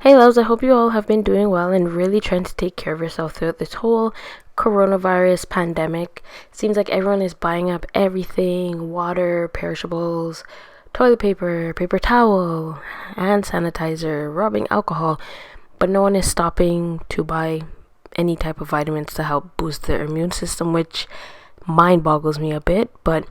Hey loves, I hope you all have been doing well and really trying to take care of yourself throughout this whole coronavirus pandemic. Seems like everyone is buying up everything: water, perishables, toilet paper, paper towel, hand sanitizer, rubbing alcohol, but no one is stopping to buy any type of vitamins to help boost their immune system, which mind boggles me a bit. But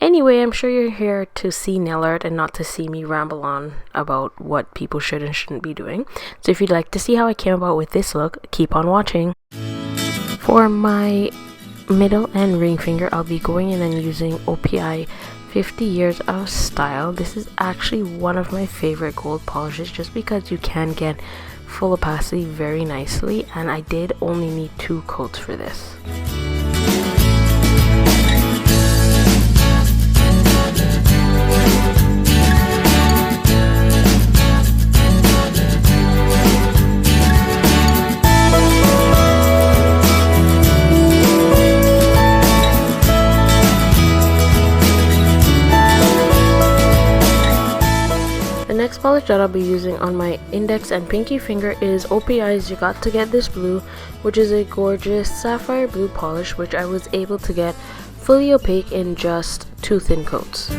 anyway, I'm sure you're here to see nail art and not to see me ramble on about what people should and shouldn't be doing. So if you'd like to see how I came about with this look, keep on watching. For my middle and ring finger, I'll be going in and using O.P.I 50 Years of Style. This is actually one of my favorite gold polishes just because you can get full opacity very nicely, and I did only need 2 coats for this. The next polish that I'll be using on my index and pinky finger is O.P.I's You Got to Get This Blue, which is a gorgeous sapphire blue polish which I was able to get fully opaque in just 2 thin coats.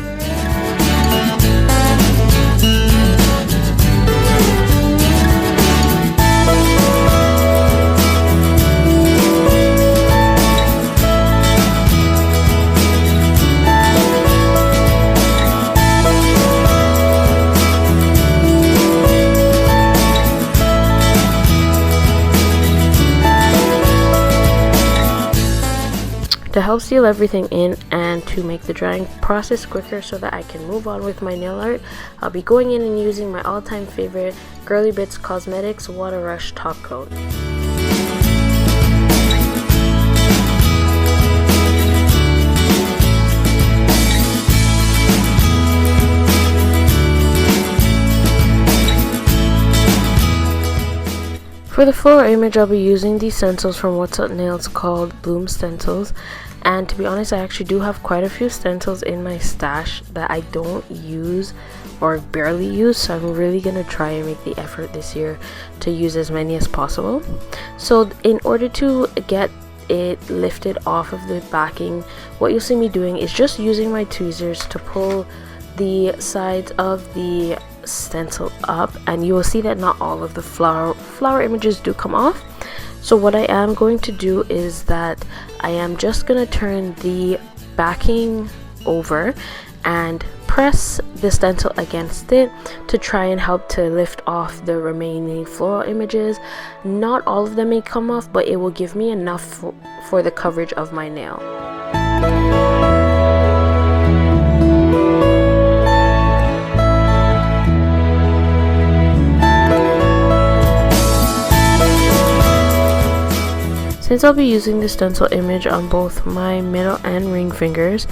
To help seal everything in and to make the drying process quicker so that I can move on with my nail art, I'll be going in and using my all-time favorite Girly Bits Cosmetics Water Rush Top Coat. For the floral image, I'll be using these stencils from What's Up Nails called Bloom Stencils, and to be honest, I actually do have quite a few stencils in my stash that I don't use or barely use, so I'm really gonna try and make the effort this year to use as many as possible. So in order to get it lifted off of the backing, what you'll see me doing is just using my tweezers to pull the sides of the stencil up, and you will see that not all of the flower images do come off. So what I am going to do is that I am just going to turn the backing over and press the stencil against it to try and help to lift off the remaining floral images. Not all of them may come off, but it will give me enough for the coverage of my nail. Since I'll be using the stencil image on both my middle and ring fingers,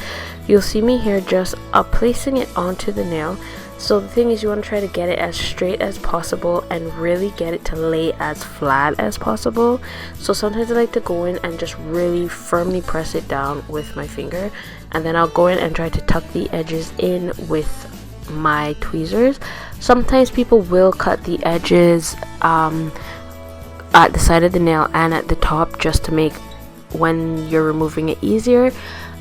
you'll see me here just placing it onto the nail. So the thing is, you want to try to get it as straight as possible and really get it to lay as flat as possible. So sometimes I like to go in and just really firmly press it down with my finger, and then I'll go in and try to tuck the edges in with my tweezers. Sometimes people will cut the edges at the side of the nail and at the top just to make when you're removing it easier,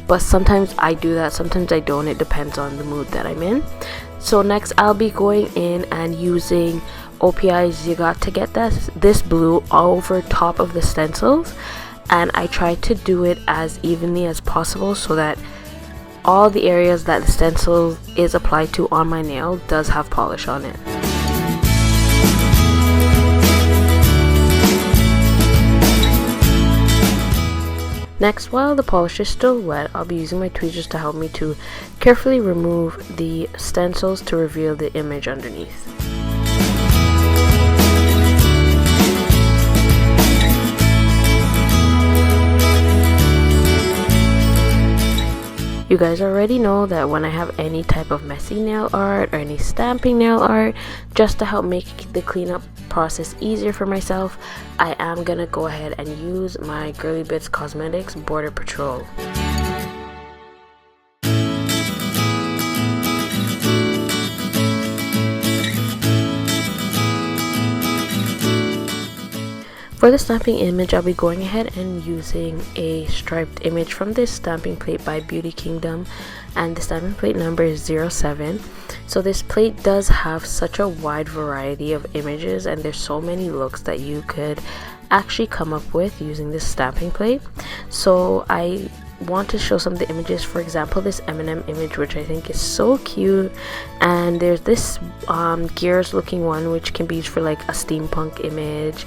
but sometimes I do that, sometimes I don't. It depends on the mood that I'm in. So next I'll be going in and using O.P.I's You Got to Get This Blue all over top of the stencils, and I try to do it as evenly as possible so that all the areas that the stencil is applied to on my nail does have polish on it. Next, while the polish is still wet, I'll be using my tweezers to help me to carefully remove the stencils to reveal the image underneath. You guys already know that when I have any type of messy nail art or any stamping nail art, just to help make the cleanup process easier for myself, I am gonna go ahead and use my Girly Bits Cosmetics Border Patrol. For the stamping image, I'll be going ahead and using a striped image from this stamping plate by Beauty Kingdom, and the stamping plate number is 07. So this plate does have such a wide variety of images, and there's so many looks that you could actually come up with using this stamping plate. So I want to show some of the images. For example, this M&M image, which I think is so cute, and there's this gears looking one, which can be used for like a steampunk image.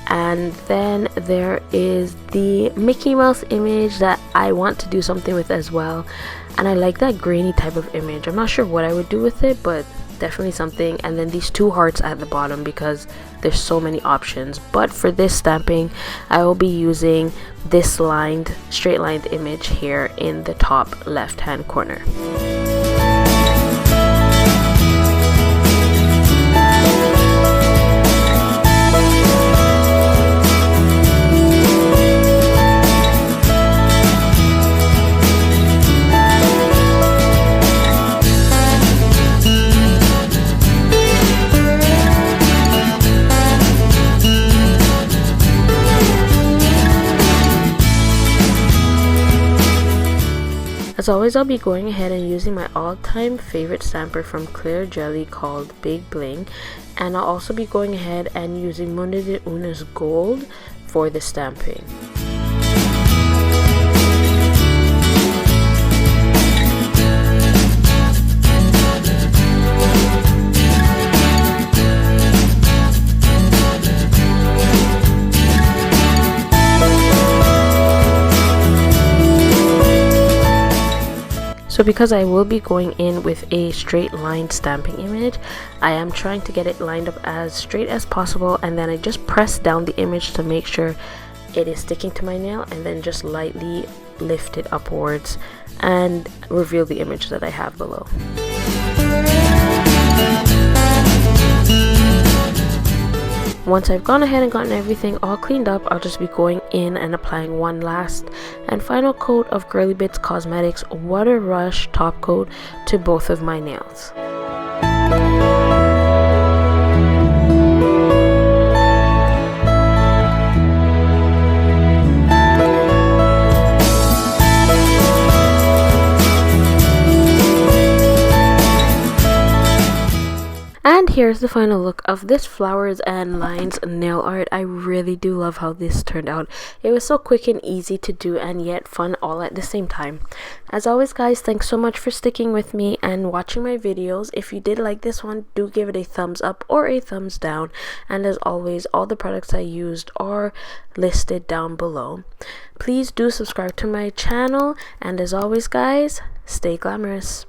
And then there is the Mickey Mouse image that I want to do something with as well, and I like that grainy type of image. I'm not sure what I would do with it, but definitely something. And then these two hearts at the bottom because there's so many options. But for this stamping, I will be using this straight lined image here in the top left hand corner. As always, I'll be going ahead and using my all-time favorite stamper from Girly called Bling, and I'll also be going ahead and using Mundo de Una's Gold for the stamping. So because I will be going in with a straight line stamping image, I am trying to get it lined up as straight as possible, and then I just press down the image to make sure it is sticking to my nail, and then just lightly lift it upwards and reveal the image that I have below. Once I've gone ahead and gotten everything all cleaned up, I'll just be going in and applying one last and final coat of Girly Bits Cosmetics Water Rush top coat to both of my nails. And here's the final look of this flowers and lines nail art. I really do love how this turned out. It was so quick and easy to do, and yet fun all at the same time. As always, guys, thanks so much for sticking with me and watching my videos. If you did like this one, do give it a thumbs up or a thumbs down. And as always, all the products I used are listed down below. Please do subscribe to my channel, and as always, guys, stay glamorous.